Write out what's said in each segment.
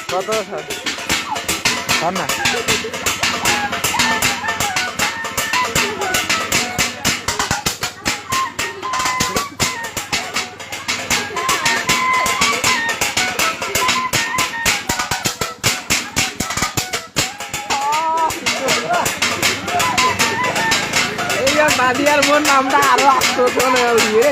কত স্যার না নাদিয়ার বোন নামটা আরো আসতো ইয়ে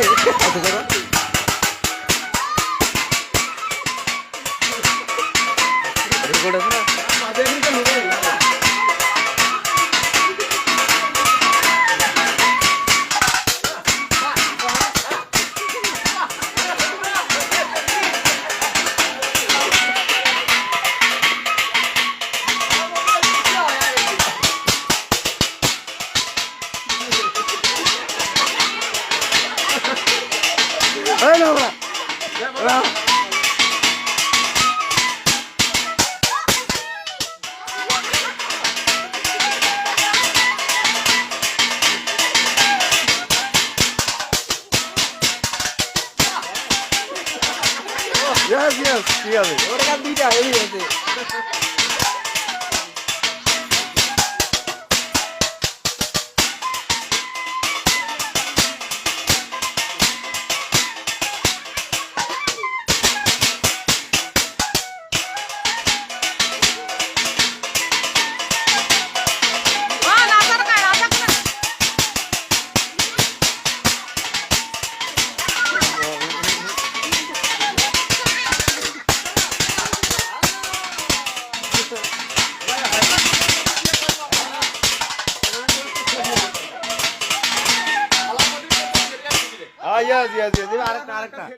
রেকর্ড আছে না Yes, yes, ঠিক আছে ওর কাছে দুইটা এই আছে yes, yes, yes.